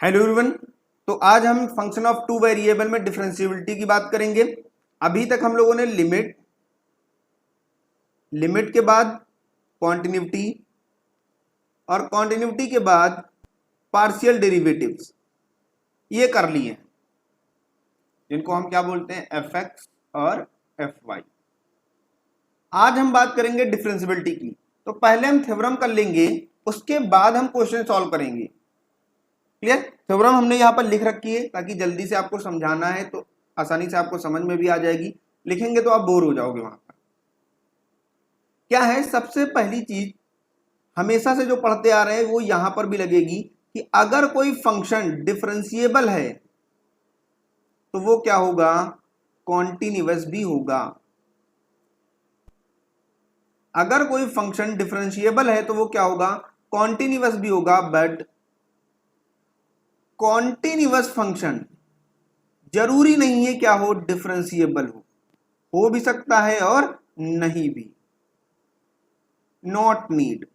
Hello everyone. तो आज हम फंक्शन ऑफ टू वेरिएबल में डिफरेंशिएबिलिटी की बात करेंगे। अभी तक हम लोगों ने लिमिट के बाद कॉन्टिन्यूटी और कॉन्टिन्यूटी के बाद पार्शियल डेरिवेटिव्स ये कर लिए हैं, जिनको हम क्या बोलते हैं, एफ एक्स और एफ वाई। आज हम बात करेंगे डिफरेंशिएबिलिटी की। तो पहले हम थ्योरम कर लेंगे, उसके बाद हम क्वेश्चन सॉल्व करेंगे। क्लियर? थ्योरम हमने यहाँ पर लिख रखी है ताकि जल्दी से आपको समझाना है तो आसानी से आपको समझ में भी आ जाएगी। लिखेंगे तो आप बोर हो जाओगे। वहां पर क्या है, सबसे पहली चीज हमेशा से जो पढ़ते आ रहे हैं वो यहां पर भी लगेगी कि अगर कोई फंक्शन डिफरेंशिएबल है तो वो क्या होगा, कॉन्टिन्यूअस भी होगा। अगर कोई फंक्शन डिफरेंशिएबल है तो वो क्या होगा, कॉन्टिन्यूअस भी होगा। बट कॉन्टिन्यूअस फंक्शन जरूरी नहीं है क्या हो, डिफरेंशिएबल हो भी सकता है और नहीं भी, नॉट नीड।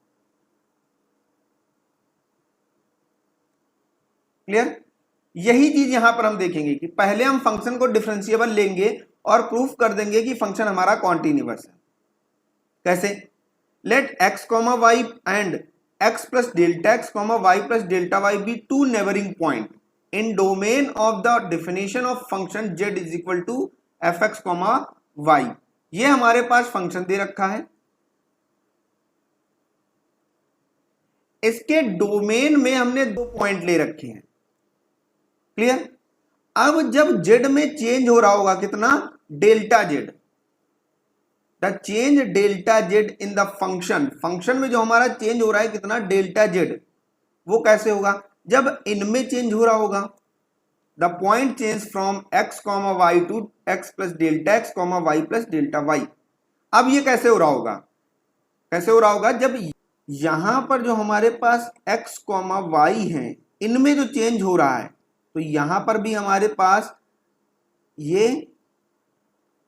क्लियर? यही चीज यहां पर हम देखेंगे कि पहले हम फंक्शन को डिफरेंशिएबल लेंगे और प्रूफ कर देंगे कि फंक्शन हमारा कॉन्टिन्यूअस है। कैसे? Let x comma y and x plus delta x comma y plus delta y be two neighbouring point in domain of the definition of function z is equal to f x comma y. ये हमारे पास function दे रखा है, इसके domain में हमने दो point ले रखे हैं। क्लियर? अब जब z में चेंज हो रहा होगा कितना, delta Z, the change delta Z in the function में जो हमारा चेंज हो रहा है कितना, डेल्टा जेड, वो कैसे होगा, जब इनमें चेंज हो रहा होगा। The point change from x comma y to x plus delta x comma y plus delta y. अब ये कैसे हो रहा होगा, कैसे हो रहा होगा, जब यहां पर जो हमारे पास एक्स कॉमा वाई है इनमें जो चेंज हो रहा है तो यहां पर भी हमारे पास ये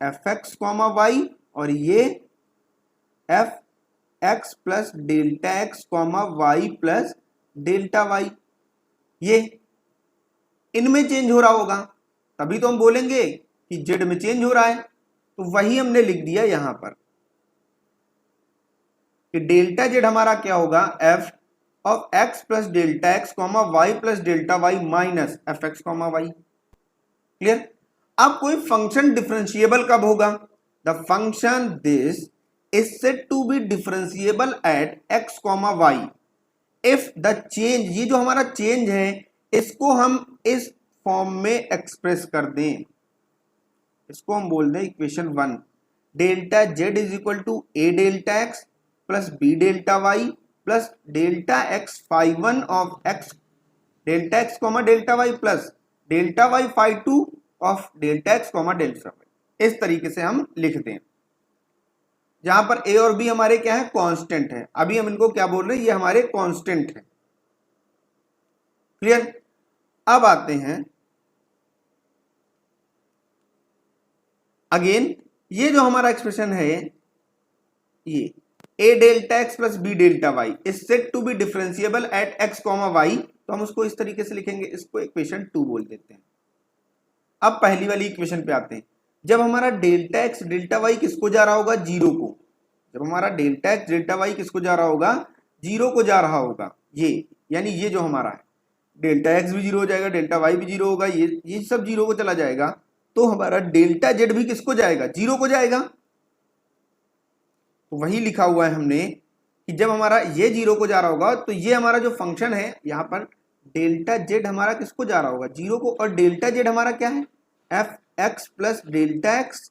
एफ एक्स कॉमा वाई और ये f x plus delta x comma y plus delta y, ये इनमें चेंज हो रहा होगा। तभी तो हम बोलेंगे कि जेड में चेंज हो रहा है। तो वही हमने लिख दिया यहां पर कि डेल्टा जेड हमारा क्या होगा, f of x plus delta x comma y plus delta y minus f x comma y. Clear? अब कोई फंक्शन डिफरेंशिएबल कब होगा, the function this is said to be differentiable at x comma y if the change, ये जो हमारा change है इसको हम इस फॉर्म में एक्सप्रेस कर दें, इसको हम बोल दें equation 1, delta z is equal to a delta x plus b delta y plus delta x phi one of x delta x comma delta y plus delta y phi two of delta x comma delta y. इस तरीके से हम लिख दें, जहां पर ए और B हमारे क्या है, कांस्टेंट है। अभी हम इनको क्या बोल रहे हैं, ये हमारे कांस्टेंट है। क्लियर? अब आते हैं अगेन, ये जो हमारा एक्सप्रेशन है, ये a delta x plus b delta y is said to be differentiable at x comma y, तो हम उसको इस तरीके से लिखेंगे, इसको इक्वेशन 2 बोल देते हैं। अब पहली वाली इक्वेशन पे आते हैं, जब हमारा डेल्टा एक्स डेल्टा वाई किसको जा रहा होगा, जीरो को, जब हमारा डेल्टा एक्स डेल्टा वाई किसको जा रहा होगा, जीरो को जा रहा होगा, ये यानी ये जो हमारा है डेल्टा एक्स भी जीरो हो जाएगा, डेल्टा वाई भी जीरो होगा, ये सब जीरो को चला जाएगा, तो हमारा डेल्टा जेड भी किसको जाएगा, जीरो को जाएगा। तो वही लिखा हुआ है हमने कि जब हमारा ये जीरो को जा रहा होगा तो ये हमारा जो फंक्शन है यहाँ पर डेल्टा जेड हमारा किसको जा रहा होगा, जीरो को, और डेल्टा जेड हमारा क्या है, f x plus delta x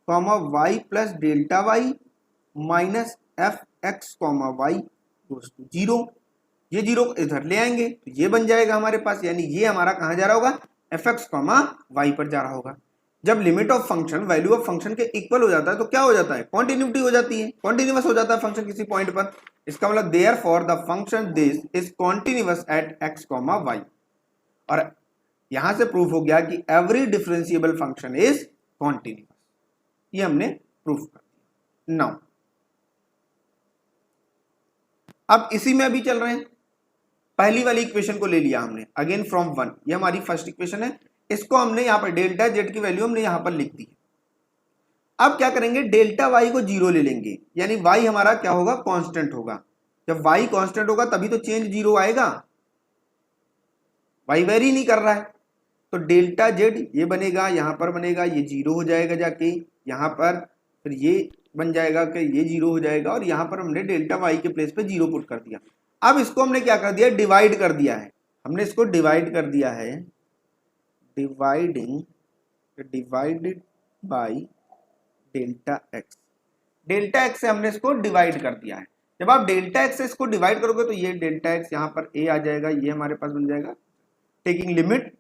comma y plus delta y minus f x comma y goes to zero. ये जीरो इधर ले आएंगे तो ये बन जाएगा हमारे पास, यानी ये हमारा कहां जा रहा होगा, एफ एक्स कॉमा वाई पर जा रहा होगा। जब limit of function value of function के इक्वल हो जाता है तो क्या हो जाता है, कॉन्टिन्यूटी हो जाती है, कॉन्टिन्यूअस हो जाता है फंक्शन किसी पॉइंट पर। इसका मतलब therefore the function this is continuous at x comma y. और यहां से प्रूफ हो गया कि every differentiable function is continuous, ये हमने प्रूफ कर दिया। नाउ अब इसी में अभी चल रहे हैं, पहली वाली इक्वेशन को ले लिया हमने अगेन फ्रॉम 1, ये हमारी फर्स्ट इक्वेशन है, इसको हमने यहाँ पर डेल्टा जेड की वैल्यू हमने यहाँ पर लिख दी। अब क्या करेंगे, डेल्टा वाई को 0 ले लेंगे, यानी वाई हमारा क्या होगा, कांस्टेंट होगा। जब वाई कांस्टेंट होगा तभी तो चेंज 0 आएगा, वाई वेरी नहीं कर रहा है। तो डेल्टा जेड ये बनेगा, यहां पर बनेगा, ये 0 हो जाएगा जाके यहां पर, फिर ये बन जाएगा कि ये 0 हो जाएगा, और यहां पर हमने डेल्टा वाई के प्लेस पे 0 पुट कर दिया। अब इसको हमने क्या कर दिया, डिवाइड कर दिया है, हमने इसको डिवाइड कर दिया है, divided by delta x. Delta x से हमने इसको डिवाइड कर दिया है। जब आप डेल्टा एक्स से इसको डिवाइड करोगे तो ये डेल्टा एक्स यहाँ पर ए आ जाएगा, ये हमारे पास बन जाएगा, टेकिंग लिमिट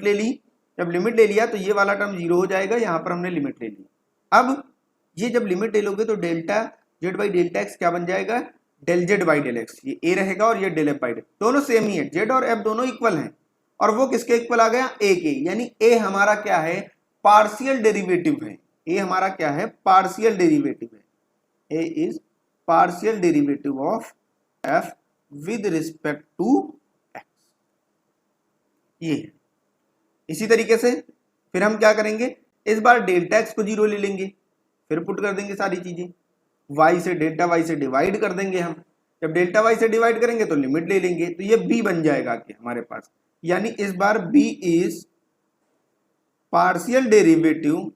ले ली। जब लिमिट ले लिया तो ये वाला टर्म 0 हो जाएगा, यहाँ पर हमने लिमिट ले ली। अब ये जब लिमिट ले लोगे तो delta z by delta x क्या बन जाएगा, del z by del x. ये ए रहेगा और ये डेल एफ बाई डेल, दोनों सेम ही है, जेड और एफ दोनों इक्वल हैं, और वो किसके इक्वल आ गया, ए के, यानी ए हमारा क्या है, पार्शियल डेरिवेटिव है। ए हमारा क्या है, पार्शियल डेरिवेटिव है। A is partial derivative of f with respect to x, ये है। इसी तरीके से फिर हम क्या करेंगे, इस बार डेल्टा एक्स को 0 ले लेंगे, फिर पुट कर देंगे सारी चीजें, वाई से डेल्टा वाई से डिवाइड कर देंगे हम। जब डेल्टा वाई से डिवाइड करेंगे तो लिमिट ले लेंगे, तो ये बी बन जाएगा कि हमारे पास, यानी इस बार b is partial derivative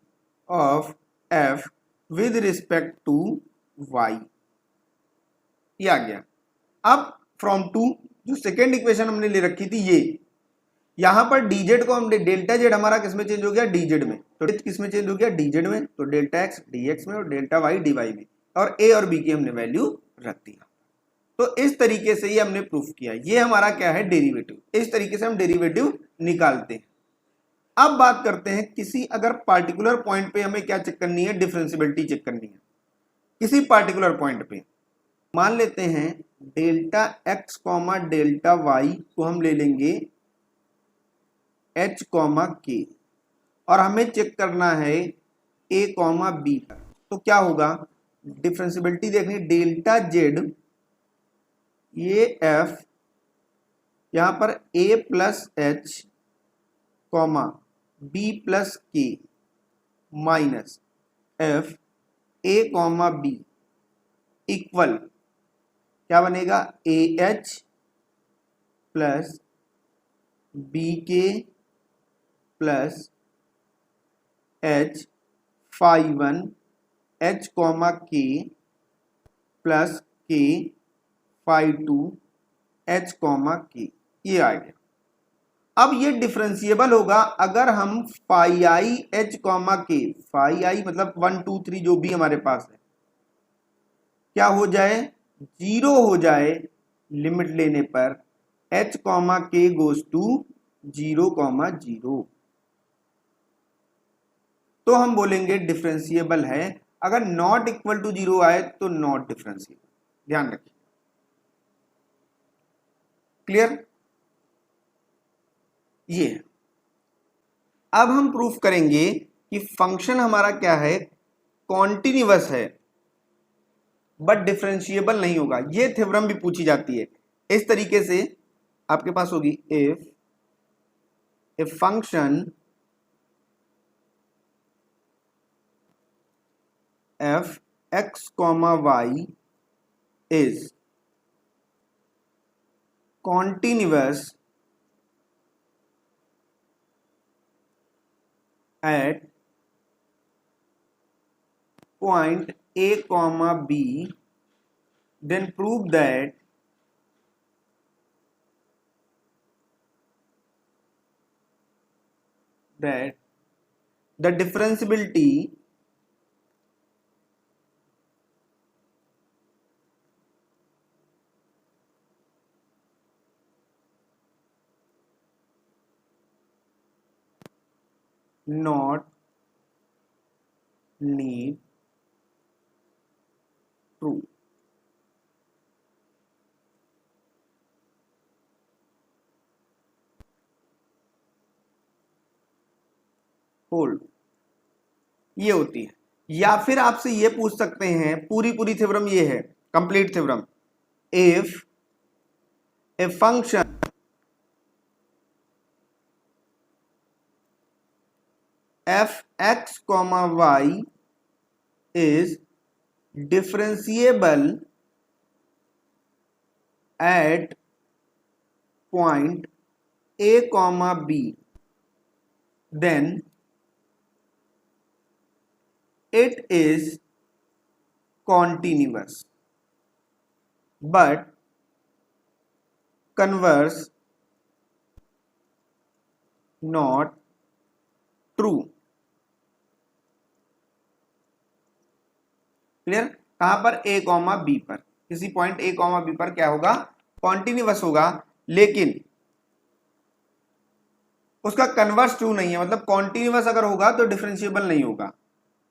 of f with respect to y, ये आ गया। अब फ्रॉम टू जो सेकेंड इक्वेशन हमने ले रखी थी, ये यहां पर dz को हमने, डेल्टा जेड हमारा किसमें चेंज हो गया, dz में, तो किसमें चेंज हो गया, dz में, तो डेल्टा एक्स dx में और डेल्टा वाई dy में, और a और b की हमने वैल्यू रख दिया। तो इस तरीके से ये हमने प्रूफ किया, ये हमारा क्या है, डेरिवेटिव। इस तरीके से हम डेरिवेटिव निकालते हैं। अब बात करते हैं किसी अगर पार्टिकुलर पॉइंट पे हमें क्या चेक करनी है, डिफरेंशियबिलिटी चेक करनी है। किसी पार्टिकुलर पॉइंट पे मान लेते हैं delta x comma delta y को हम ले लेंगे h कॉमा के, और हमें चेक करना है a कॉमा बी पर। तो क्या होगा, डिफरेंशियबिलिटी देखनी, डेल्टा जेड ये f यहां पर a plus h comma b plus k minus f a comma b equal क्या बनेगा, a h plus b k plus h phi one h comma k plus k phi two h comma k, ये आ गया। अब ये differentiable होगा अगर हम फाई आई एच कॉमा के, फाई आई मतलब 1 2 3 जो भी हमारे पास है, क्या हो जाए, 0 हो जाए लिमिट लेने पर, h comma k goes to 0 comma 0, तो हम बोलेंगे डिफरेंशिएबल है। अगर नॉट इक्वल टू 0 आए तो नॉट डिफरेंशिएबल, ध्यान रखिए। क्लियर, ये है। अब हम प्रूफ करेंगे कि फंक्शन हमारा क्या है, कॉन्टिन्यूअस है बट डिफरेंशिएबल नहीं होगा। ये थ्योरम भी पूछी जाती है इस तरीके से, आपके पास होगी if a function f x comma y is continuous at point A comma B, then prove that the differentiability not need true। Hold, ये होती है। या फिर आपसे ये पूछ सकते हैं, पूरी थ्योरम ये है, complete theorem, if a function f(x, y) is differentiable at point a, b, then it is continuous, but converse not true. Clear? कहां पर? a, b पर, किसी पॉइंट a, b पर क्या होगा? कॉन्टिन्यूअस होगा, लेकिन उसका कन्वर्स ट्रू नहीं है। मतलब कॉन्टिन्यूअस अगर होगा तो डिफरेंशिएबल नहीं होगा,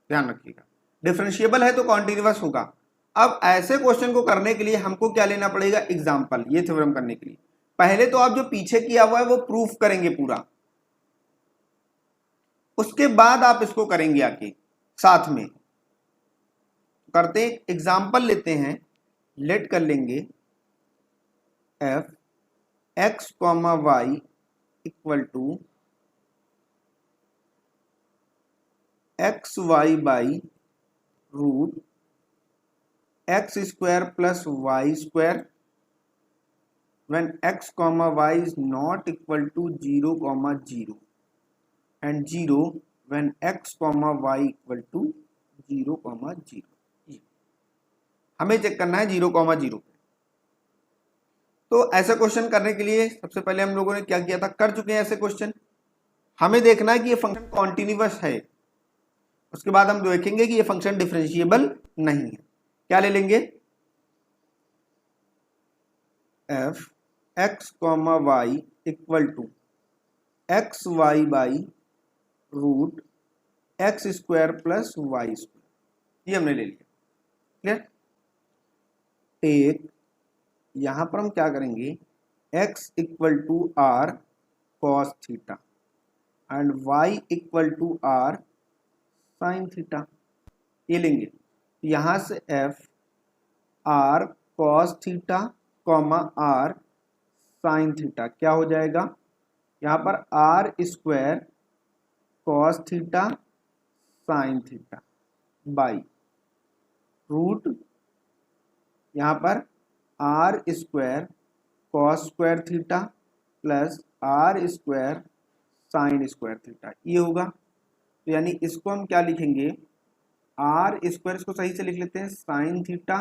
ध्यान रखिएगा। डिफरेंशिएबल है तो कॉन्टिन्यूअस होगा। अब ऐसे क्वेश्चन को करने के लिए हमको क्या लेना पड़ेगा? एग्जांपल। ये थ्योरम करने के लिए पहले तो आप जो पीछे किया हुआ है वो प्रूफ करेंगे पूरा, उसके बाद आप इसको करेंगे आके साथ में करते। एग्जांपल लेते हैं, लेट कर लेंगे f(x, y) equal to xy by root x square plus y square when x, y is not equal to 0, 0 and 0 when x, y equal to 0, 0। हमें चेक करना है 0, 0 पे। तो ऐसा क्वेश्चन करने के लिए सबसे पहले हम लोगों ने क्या किया था? कर चुके हैं ऐसे क्वेश्चन। हमें देखना है कि ये फंक्शन कॉन्टिन्यूअस है, उसके बाद हम देखेंगे कि ये फंक्शन डिफरेंशिएबल नहीं है। क्या ले लेंगे? f(x, y) equal to xy by root x square plus y square, ये हमने ले लिया। क्लियर? टेक, यहां पर हम क्या करेंगे? x equal to r cos theta and y equal to r sin theta, ये लेंगे। यहां से f r cos theta comma r sin theta क्या हो जाएगा? यहाँ पर r square cos theta sin theta by root, यहाँ पर r square cos square theta plus r square sin square theta, ये होगा। तो यानी इसको हम क्या लिखेंगे? r स्क्वायर, इसको सही से लिख लेते हैं, sin थीटा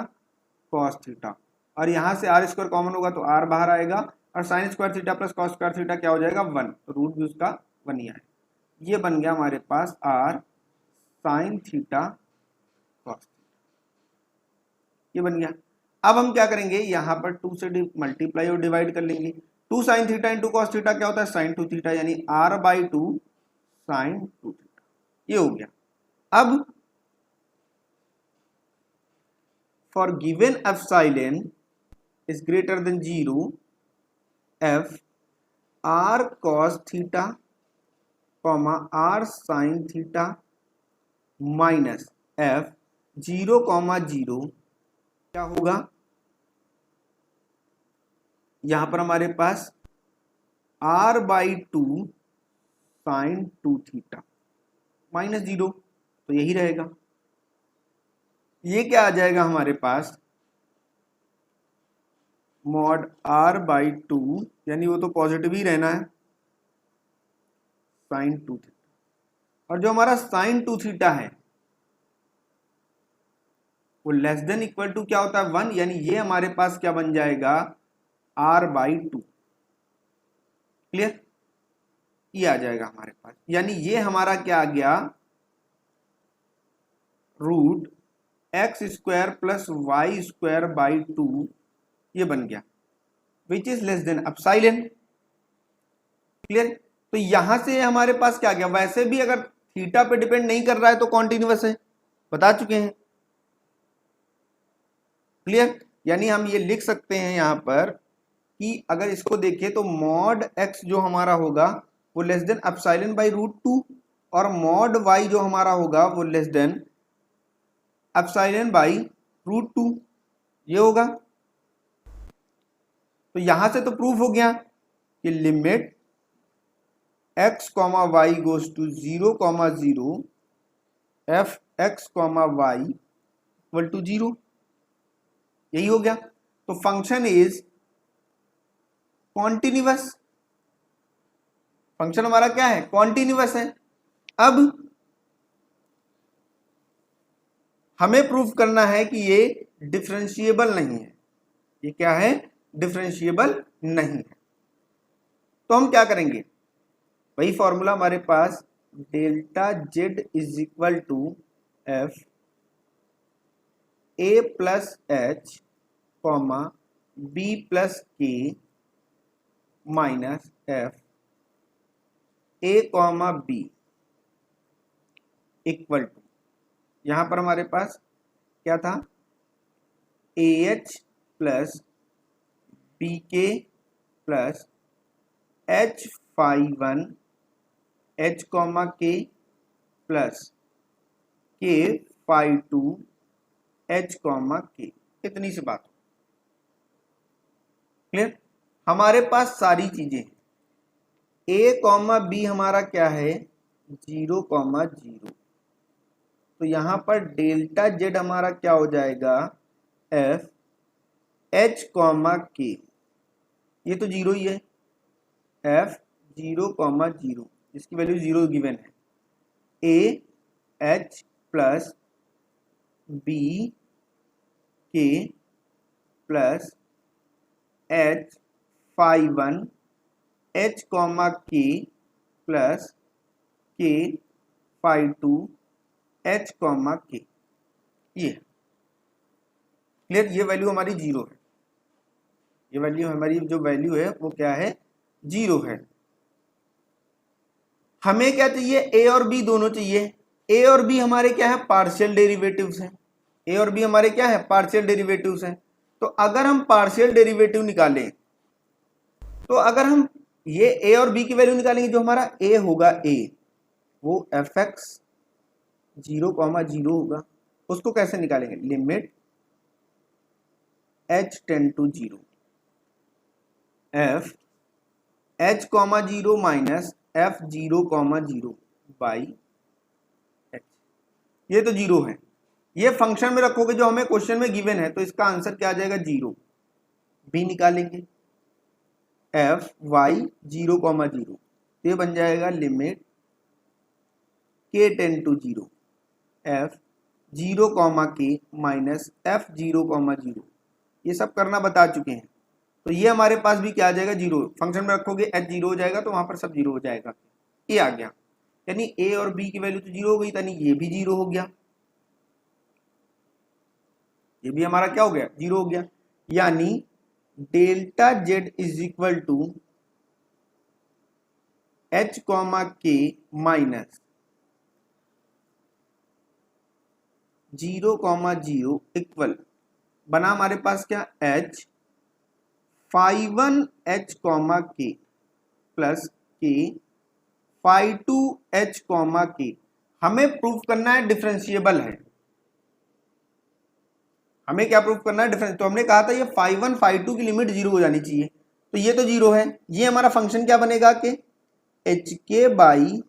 cos थीटा, और यहाँ से r स्क्वायर कॉमन होगा तो r बाहर आएगा, और sin square theta plus cos square theta क्या हो जाएगा? 1, रूट भी उसका 1 ही आएगा। ये बन गया हमारे पास r sin थीटा cos, ये बन गया। अब हम क्या करेंगे? यहाँ पर 2 से मल्टीप्लाई और डिवाइड कर लेंगे। 2 sin theta into cos theta क्या होता है? sin 2 थीटा, यानी r/2 sin 2 थीटा, ये हो गया। अब for given epsilon is greater than 0, f r cos theta comma r sin theta minus f 0, 0 क्या होगा? यहां पर हमारे पास r/2 sin 2 थीटा माइनस 0, तो यही रहेगा। ये क्या आ जाएगा हमारे पास? मॉड r/2, यानी वो तो पॉजिटिव ही रहना है, sin 2 थीटा, और जो हमारा sin 2 थीटा है वो लेस देन इक्वल टू क्या होता है? 1, यानी ये हमारे पास क्या बन जाएगा? r/2। क्लियर? ये आ जाएगा हमारे पास, यानी ये हमारा क्या आ गया? Root x square plus y square by 2, ये बन गया, which is less than epsilon. Clear? तो यहां से हमारे पास क्या गया? वैसे भी अगर थीटा पे डिपेंड नहीं कर रहा है तो कॉन्टिन्यूअस है, बता चुके हैं। क्लियर? यानी हम ये लिख सकते हैं यहां पर कि अगर इसको देखें तो मॉड x जो हमारा होगा वो less than epsilon by root 2, और मॉड y जो हमारा होगा वो less than epsilon by root 2, ये होगा। तो यहां से तो प्रूफ हो गया कि limit x comma y goes to 0 comma 0 f x comma y equal to 0, यही हो गया। तो फंक्शन इज कॉन्टिन्यूअस, फंक्शन हमारा क्या है, कॉन्टिन्यूअस है। अब हमें प्रूफ करना है कि ये डिफरेंशिएबल नहीं है, ये क्या है, डिफरेंशिएबल नहीं है। तो हम क्या करेंगे, वही फॉर्मूला हमारे पास, delta z is equal to f a plus h comma b plus k minus f a comma b equal to, यहां पर हमारे पास क्या था, a h plus b k plus h phi one h comma k plus k phi two h comma k, इतनी सी बात। Clear, हमारे पास सारी चीजें हैं। ए कॉमा बी हमारा क्या है, 0 कॉमा 0, तो यहां पर डेल्टा जेड हमारा क्या हो जाएगा, एफ एच कॉमा के, ये तो 0 ही है, एफ 0 कॉमा 0, इसकी वैल्यू 0 गिवन है, a h plus b k plus h phi one h comma k plus k phi two h comma k, ये क्लियर, ये वैल्यू हमारी 0 है, ये वैल्यू हमारी जो वैल्यू है वो क्या है, 0 है। हमें क्या चाहिए, ए और बी दोनों चाहिए। ए और बी हमारे क्या है, पार्शियल डेरिवेटिव्स हैं, ए और बी हमारे क्या है, पार्शियल डेरिवेटिव्स हैं। तो अगर हम पार्शियल डेरिवेटिव निकालें, तो अगर हम ये ए और बी की वैल्यू निकालेंगे, जो हमारा ए होगा, ए वो एफ एक्स 0 कॉमा 0 होगा, उसको कैसे निकालेंगे, limit h tend to 0 f h comma 0 minus f 0 comma 0 by h, ये तो 0 है, ये फंक्शन में रखोगे जो हमें क्वेश्चन में गिवन है, तो इसका आंसर क्या आ जाएगा, 0। बी निकालेंगे, एफ वाई 0 कॉमा 0, तो ये बन जाएगा लिमिट के tend to 0 F 0 comma k minus f 0 comma 0, ये सब करना बता चुके हैं। तो ये हमारे पास भी क्या आ जाएगा, 0, फंक्शन में रखोगे एच 0 हो जाएगा, तो वहां पर सब 0 हो जाएगा, ये आ गया। यानी ए और बी की वैल्यू तो 0 हो गई, यानी ये भी 0 हो गया, ये भी हमारा क्या हो गया, 0 हो गया। यानी delta z is equal to h comma k minus 0 comma 0 equal बना हमारे पास क्या, h phi one h comma k plus k phi two h comma k. हमें प्रूफ करना है डिफरेंशिएबल है, हमें क्या प्रूफ करना है, डिफरेंस। तो हमने कहा था ये फाई वन फाई टू की लिमिट 0 हो जानी चाहिए, तो ये तो 0 है, ये हमारा फंक्शन क्या बनेगा कि h k by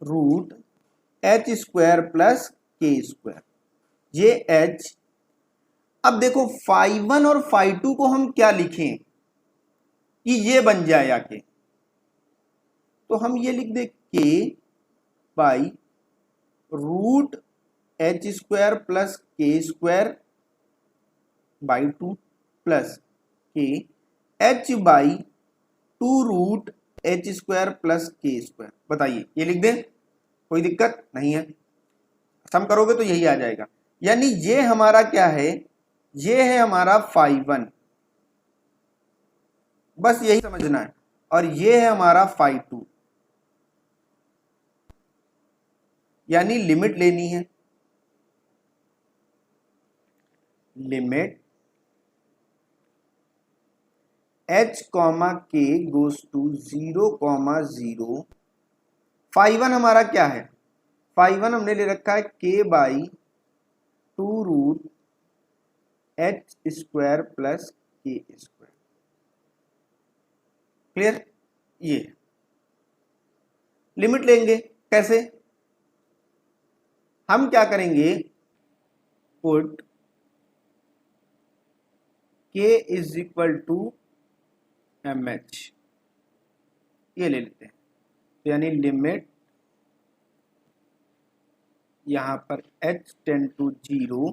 root h square plus k square, ये एच। अब देखो फाई वन और फाई टू को हम क्या लिखें कि ये बन जाए आके, तो हम ये लिख दे k by root h square plus k square by 2 plus k h by 2 root h square plus k square. बताइए, ये लिख दें, कोई दिक्कत नहीं है, सम करोगे तो यही आ जाएगा। यानी ये हमारा क्या है, ये है हमारा फाई वन, बस यही समझना है, और ये है हमारा फाई टू, यानी लिमिट लेनी है, limit h comma k goes to 0 comma 0। Phi one हमारा क्या है, फाई वन हमने ले रखा है k by 2 root h square plus k square, clear? ये लिमिट लेंगे कैसे? हम क्या करेंगे, put k is equal to mh, ये ले लेते हैं। तो यानी लिमिट यहां पर h टेंड टू 0,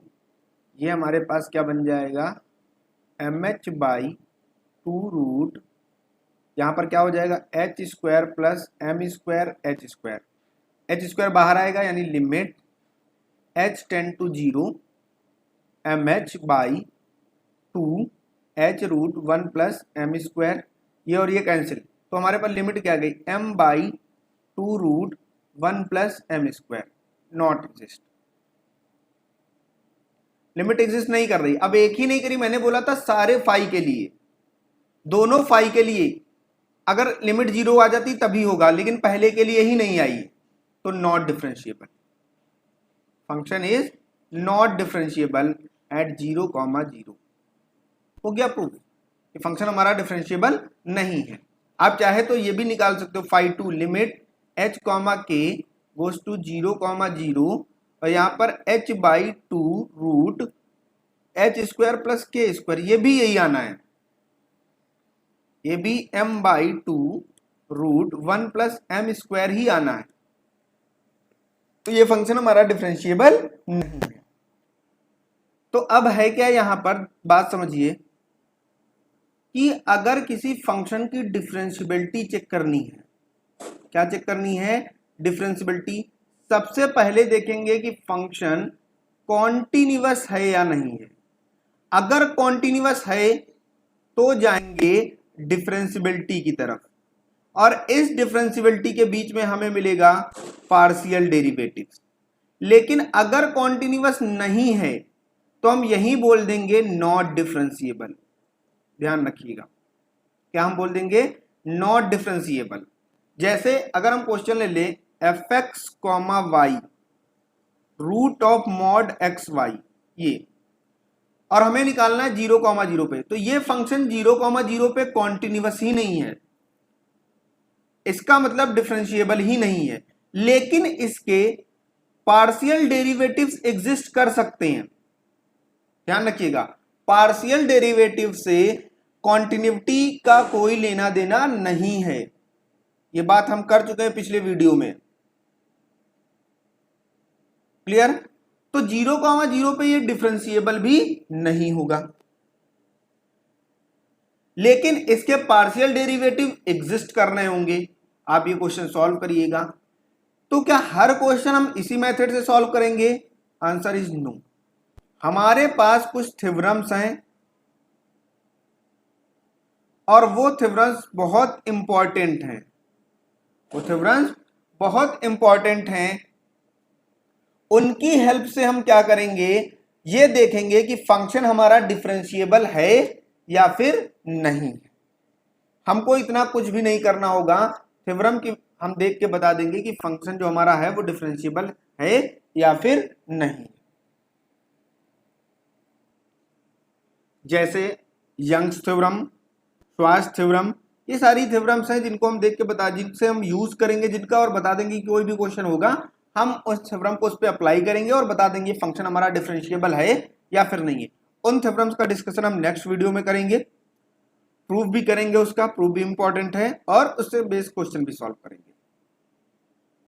ये हमारे पास क्या बन जाएगा, mh बाई 2 रूट, यहां पर क्या हो जाएगा, h square plus m square h square, h square बाहर आएगा, यानी limit h tend to 0 mh by 2 h root 1 plus m square, ये और ये कैंसिल, तो हमारे पास लिमिट क्या गई, m by 2 root 1 plus m square, not exist, limit exist नहीं कर रही। अब एक ही नहीं करी, मैंने बोला था सारे फाई के लिए, दोनों फाई के लिए अगर लिमिट 0 आ जाती तभी होगा, लेकिन पहले के लिए ही नहीं आई, तो not differentiable, function is not differentiable eight 0, 0। हो गया प्रूफ कि फंक्शन हमारा डिफरेंशिएबल नहीं है। आप चाहे तो ये भी निकाल सकते हो, phi two limit h k goes to 0, 0, और यहां पर h by 2 root h square plus k square, ये भी यही आना है, ये भी m by 2 root 1 plus m square ही आना है, तो ये फंक्शन हमारा डिफरेंशिएबल नहीं है। तो अब है क्या, यहां पर बात समझिए कि अगर किसी फंक्शन की डिफरेंशिएबिलिटी चेक करनी है, क्या चेक करनी है, डिफरेंशिएबिलिटी, सबसे पहले देखेंगे कि फंक्शन कॉन्टिन्यूअस है या नहीं है। अगर कॉन्टिन्यूअस है तो जाएंगे डिफरेंशिएबिलिटी की तरफ, और इस डिफरेंशिएबिलिटी के बीच में हमें मिलेगा पार्शियल डेरिवेटिव्स। लेकिन अगर कॉन्टिन्यूअस नहीं है तो हम यही बोल देंगे नॉट डिफरेंशिएबल, ध्यान रखिएगा, क्या हम बोल देंगे, नॉट डिफरेंशिएबल। जैसे अगर हम क्वेश्चन ले ले fx, y root of mod x y, ये, और हमें निकालना है 0, 0 पे, तो ये फंक्शन 0, 0 पे कॉन्टिन्यूअस ही नहीं है, इसका मतलब डिफरेंशिएबल ही नहीं है, लेकिन इसके पार्शियल डेरिवेटिव्स एग्जिस्ट कर सकते हैं। ध्यान रखिएगा, पार्शियल डेरिवेटिव से कॉन्टिन्यूटी का कोई लेना देना नहीं है, ये बात हम कर चुके हैं पिछले वीडियो में, क्लियर? तो 0, 0 पे ये डिफरेंशिएबल भी नहीं होगा, लेकिन इसके पार्शियल डेरिवेटिव एग्जिस्ट करने होंगे। आप ये क्वेश्चन सॉल्व करिएगा, तो क्या हर क्वेश्चन हम इसी मेथड से सॉल्व करेंगे? Answer is no. हमारे पास कुछ थ्योरम्स हैं और वो थ्योरम्स बहुत इंपॉर्टेंट हैं, वो थ्योरम्स बहुत इंपॉर्टेंट हैं, उनकी हेल्प से हम क्या करेंगे, ये देखेंगे कि फंक्शन हमारा डिफरेंशिएबल है या फिर नहीं। हमको इतना कुछ भी नहीं करना होगा, थ्योरम की हम देख के बता देंगे कि फंक्शन जो हमारा है वो डिफरेंशिएबल है या फिर नहीं। जैसे यंग्स थ्योरम, श्वार्ट्ज थ्योरम, ये सारी थ्योरम्स हैं जिनको हम देख के जिनसे हम यूज करेंगे जिनका, और बता देंगे कि कोई भी क्वेश्चन होगा हम उस थ्योरम को उस पर अप्लाई करेंगे और बता देंगे फंक्शन हमारा डिफरेंशिएबल है या फिर नहीं है। उन थ्योरम्स का डिस्कशन हम नेक्स्ट वीडियो में करेंगे, प्रूफ भी करेंगे, उसका प्रूफ भी इंपॉर्टेंट है, और उससे बेस्ड क्वेश्चन भी सॉल्व करेंगे।